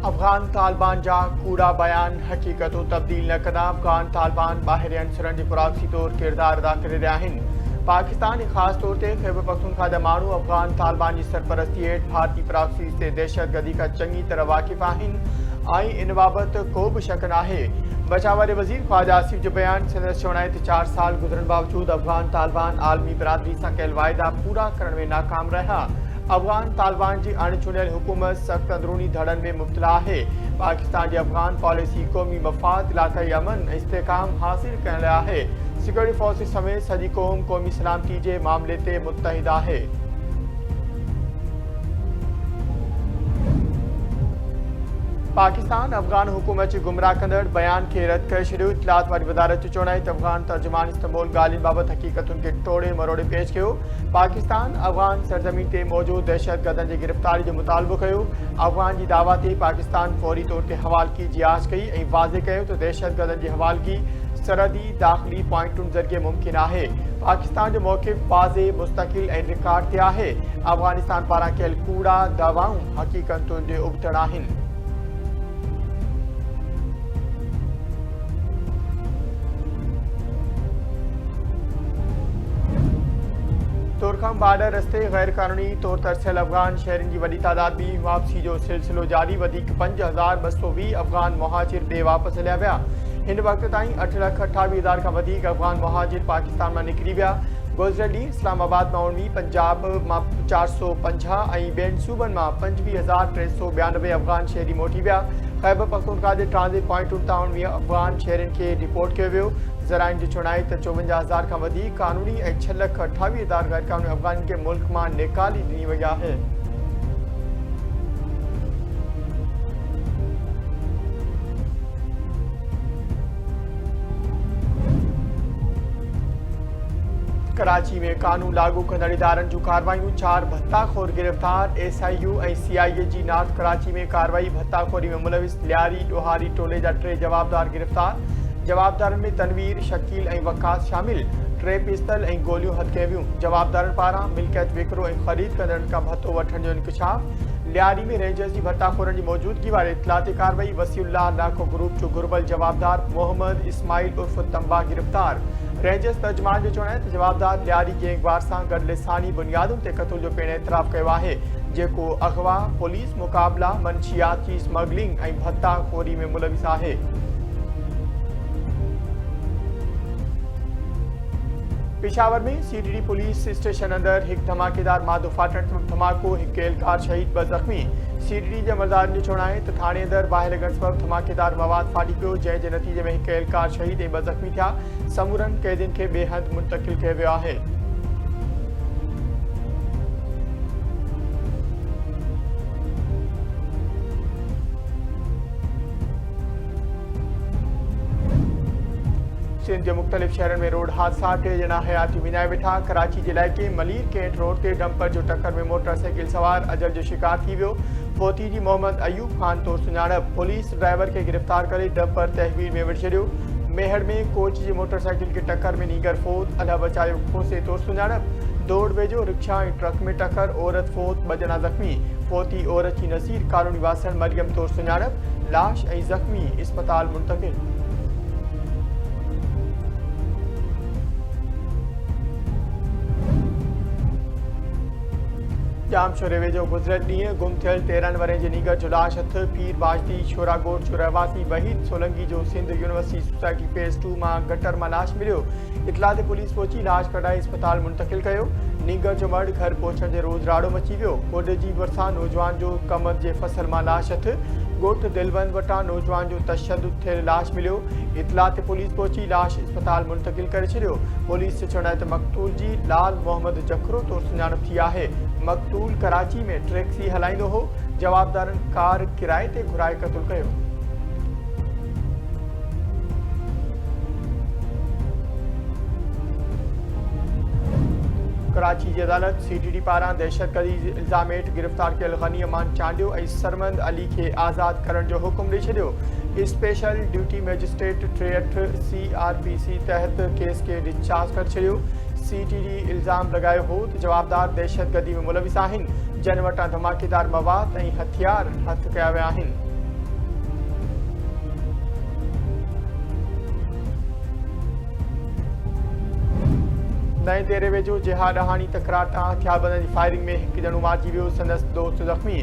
अफगान तालिबान जा कूड़ा बयान हकीकतों तब्दील न कंदा। अफगान तालिबान ॿाहिरि अंसरनि जे प्रॉक्सी तौर किरदार अदा करे रहिया आहिनि। पाकिस्तान ख़ासि तौर ते ख़ैबर पख्तूनख्वा जा माण्हू अफगान तालिबान जी सरपरस्ती हेठि भारतीय प्रॉक्सी ते दहशतगर्दी खां चङी तरह वाक़िफ़ आहिनि ऐं इन बाबति को बि शक नाहे। बचाव वारे वज़ीर ख्वाजा आसिफ जो बयान संदसि चवण आहे त 4 साल गुज़रण बावजूद अफगान तालिबान आलमी बिरादरी सां कयल वाइदा पूरा करण में नाकाम रहिया। अफगान तालिबान जी अणचुनियल हुकूमत सख़्त अंदरूनी धड़नि में मुब्तला आहे। पाकिस्तान जी अफगान पॉलिसी क़ौमी मफ़ाद, इलाक़ाई अमन ऐं इस्तेहकाम हासिल करण लाइ आहे। सिक्योरिटी फोर्सिस समेत सॼी क़ौम क़ौमी सलामती जे मामले ते मुतहिद आहे। पाकिस्तान अफगान हुकूमत जे गुमराह कंदड़ बयान खे रद्द करे छॾियो। इतलात वारी वज़ारत जो चवणु आहे त अफगान तर्जुमान इस्तांबुल ॻाल्हियुनि बाबति हक़ीक़तुनि खे टोड़े मरोड़े पेश कयो। पाकिस्तान अफगान सरज़मीन ते मौजूदु दहशतगर्दनि जी गिरफ़्तारी जो मुतालबो कयो। अफगान जी दावा ते पाकिस्तान फौरी तौर ते हवालगी जी आछ कई ऐं वाज़े कयो त दहशतगर्दनि जी हवालगी सरहदी दाख़िली पॉइंटुनि ज़रिए मुमकिन आहे। पाकिस्तान जो मौक़िफ़ वाज़े, मुस्तक़िल ऐं रिकॉर्ड ते आहे। अफगानिस्तान पारां कयल कूड़ा दावाऊं हक़ीक़तुनि जे उबतड़ आहिनि। तुर्कम बॉर्डर रस्ते गैर कानूनी तौर तरसियल अफगान शहरिन की वॾी तादाद में वापसी जो सिलसिलो जारी। 5220 अफगान मुहाजिर ॿिए वापसि हलिया विया। हिन वक़्त ताईं 8,28,000 खां वधीक अफगान मुहाजिर पाकिस्तान मां निकिरी विया। गुज़िरियल ॾींहुं इस्लामाबाद मां 19, पंजाब मां 450 ऐं ॿियनि सूबनि मां 25,392 अफगान शहरी मोटी विया। ख़ैबर पख्तूनख्वा जे ट्रांज़िट पॉइंटुनि तां 19 अफगान शहरिन खे डिपोर्ट कयो वियो। ज़राइनि जो चवणु आहे त 54,000 खां वधीक क़ानूनी ऐं 6,28,000 गैर क़ानूनी अफगाननि खे मुल्क मां निकाली ॾिनी वई आहे। कराची में कानून लागू कंदड़ इदारनि जूं कार्रवाइयूं। 4 भत्ताखोर गिरफ़्तार। SIU ऐं CIA जी नॉर्थ कराची में कार्रवाई। भत्ताखोरी में मुलविस लियारी ॾोहारी टोले जा 3 जवाबदार गिरफ़्तार। जवाबदारनि में तनवीर, शकील ऐं वकास शामिल। 3 पिस्तल ऐं गोलियूं हथ कयूं वियूं। जवाबदारनि पारां मिल्कियत विकिरो ऐं ख़रीद कंदड़नि खां भत्तो वठण जो इंकशाफ। लियारी में रेंजर्स जी भत्ताखोरनि जी मौजूदगी वारे इतलाती कार्रवाई। वसीउल्लाह नाको ग्रुप जो घुर्बल जवाबदार मोहम्मद इस्माइल उर्फ तंबा गिरफ़्तार। रेंजर्स तर्जुमान जो चवणु आहे त जवाबदार लियारी गैंगवार सां गॾु लिसानी बुनियादुनि ते क़त्ल जो पिणु एतिराफ़ कयो आहे, जेको अगवा, पुलिस मुक़ाबला, मंशियात जी स्मगलिंग ऐं भत्ताखोरी में मुलविस आहे। पेशावर में CTD पुलिस स्टेशन अंदरि हिकु धमाकेदार मादो फाटण धमाको। हिकु एहलकार शहीद, 2 ज़ख़्मी। CTD जे अमलदारनि जो चवणु आहे त थाणे अंदरि बाहि लॻण सबबि धमाकेदार मवाद फाटी पियो, जंहिं जे नतीजे में हिकु एहलकार शहीद ऐं 2 ज़ख़्मी थिया। समूरनि क़ैदियुनि खे ॿिए हंधि मुंतक़िल कयो वियो आहे। सिंध के मुख़्तलिफ़ शहरनि में रोड हादसा। 3 ॼणा हयाती विञाए वेठा। कराची जे इलाइक़े मलीर कैंट रोड ते डंपर जो टक्कर में मोटरसाइकिल सवार अजल जो शिकार थी वियो। फोती जी मोहम्मद अयूब खान तौर सुञाणप। पुलिस ड्राइवर खे गिरफ़्तार करे डंपर तहवील में विझी छॾियो। मेहर में कोच जी मोटरसाइकिल के टक्कर में नीगर फोत, अल्लाह बचायो खोसे तौर सुञाणप। दौड़ वेझो रिक्शा ऐं ट्रक में टक्कर, औरत फोत, 2 ॼणा ज़ख़्मी। फोती औरत जी नसीर कॉलोनी वासण मरियम तौर सुञाणप। लाश ऐं ज़ख़्मी इस्पताल मुंतक़िल। जाम शोरे वेझो गुज़िरियल ॾींहुं गुम थियल 13 वरे जे नीगर जो लाश हथ पीर बाजदी शोरागोट जो रहवासी वहीद सोलंकी जो सिंध यूनिवर्सिटी सोसाइटी फेज़ 2 मां गटर मां लाश मिलियो। इतला ते पुलिस पहुची लाश कढाए इस्पताल मुंतक़िल कयो। नीगर जो मर्द घर पहुचण जे रोज़ राड़ो मची वियो। गोॾे जी भरिसां नौजवान जो कमर जे फसल मां लाश हथ। ॻोठ दिलबंद वटां नौजवान जो तशद्दुद थियल लाश मिलियो। इतला ते पुलिस पहुची लाश इस्पताल मुंतक़िल करे छॾियो। पुलिस जो चवणु आहे त मक़तूल जी लाल मोहम्मद जखरो तौर सुञाणप थी आहे। मक़तूल कराची में टैक्सी हलाईंदो हो। जवाबदारनि कार किराए ते घुराए क़त्ल कयो। कराची की अदालत CTD पारां दहशतगर्दी इल्ज़ाम हेठि गिरफ़्तार कयल गनी अमान चांडियो ऐं सरमंद अली खे आज़ाद करण जो हुकुम ॾेई छॾियो। स्पेशल ड्यूटी मैजिस्ट्रेट 63 CRPC तहत केस खे डिस्चार्ज करे छॾियो। CTD इल्ज़ाम लगायो हो त जवाबदार दहशतगर्दी में मुलविस आहिनि, जन वटां धमाकेदार मवाद ऐं हथियार हथ कया विया आहिनि। नए तेरे वेझो जिहाद हानी तकरार तां हथियारबंदनि जी फायरिंग में हिकु ॼणो मारिजी वियो। संदसि दोस्त ज़ख़्मी।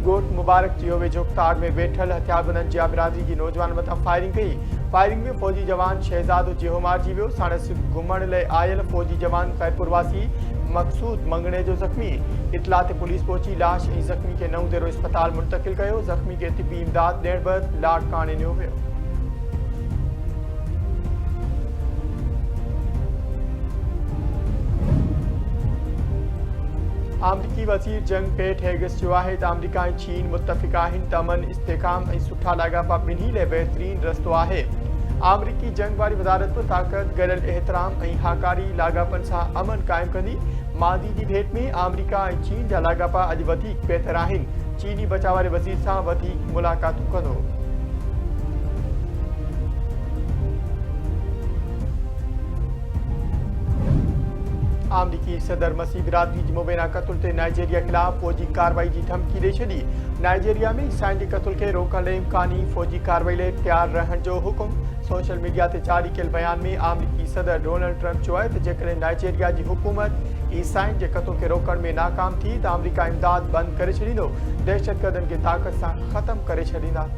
ॻोठ मुबारक जियो वेझो तार में वेठल हथियारबंदनि जिया बिरादरी जी नौजवान मथां फायरिंग कई। फायरिंग में फौजी जवान शहजादो जियो मारिजी वियो। साणसि घुमण लाइ आयल फौजी जवान ख़ैरपुरवासी मक़सूद मंगणे जो ज़ख़्मी। इतला ते पुलिस पहुची लाश ऐं ज़ख़्मी खे नऊं तेरो अस्पताल मुंतक़िल कयो। ज़ख़्मी खे तिबी इमदाद ॾियण बैदि लाड़काणे ॾिनो वियो। अमरीकी वज़ीर जंग पेट हेगिस चयो आहे त अमरीका ऐं चीन मुतफ़िक़ आहिनि त अमन इस्तेहकाम ऐं सुठा लाॻापा ॿिन्ही लाइ बहितरीन रस्तो आहे। अमरीकी जंग वारी वज़ारत बि ताक़त गॾियल एहतराम ऐं हाकारी लाॻापनि सां अमन क़ाइमु कंदी। मादी जी भेट में अमरीका ऐं चीन जा लाॻापा अॼु वधीक बहितर आहिनि। चीनी बचाव वारे वज़ीर सां वधीक मुलाक़ातूं कंदो। अमरीकी सदर मसीह बिरादरी जी मुबैना क़त्ल ते नाइजीरिया ख़िलाफ़ फ़ौजी कार्रवाई जी धमकी ॾेई छॾी। नाइजीरिया में ईसाइनि जे क़त्ल खे रोकण लाइ इम्कानी फ़ौजी कार्रवाई लाइ तयारु रहण जो हुकुम। सोशल मीडिया ते जारी कयल बयान में अमरीकी सदर डोनाल्ड ट्रंप चयो आहे त जेकॾहिं नाइजीरिया जी हुकूमत ईसाइनि जे क़त्ल खे रोकण में नाकाम थी त अमरीका इमदाद बंदि करे छॾींदो। दहशतगर्दनि खे ताक़त सां ख़तमु करे छॾींदा।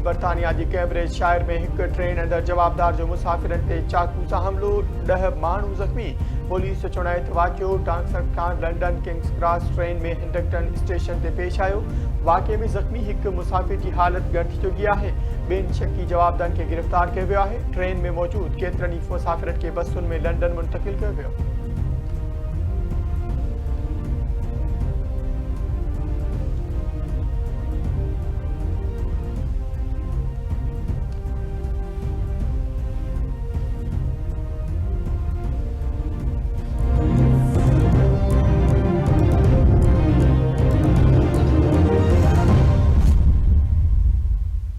बर्तानिया जी कैम्ब्रिज शायर में एक ट्रेन अंदर जवाबदार जो मुसाफ़िरनि ते चाकू सां हमलो। 10 माण्हू ज़ख़्मी। पुलिस जो चवणु आहे त वाक़ियो टांगसन खां लंडन किंग्स क्रॉस ट्रेन में हिंडकटन स्टेशन ते पेश आयो। वाक़िए में ज़ख़्मी हिकु मुसाफ़िर जी हालत ॻण थी चुकी आहे। ॿिनि शकी जवाबदारनि खे गिरफ़्तार कयो वियो आहे। ट्रेन में मौजूदु केतिरनि ई मुसाफ़िरनि खे बसुनि में लंडन मुंतक़िल कयो वियो।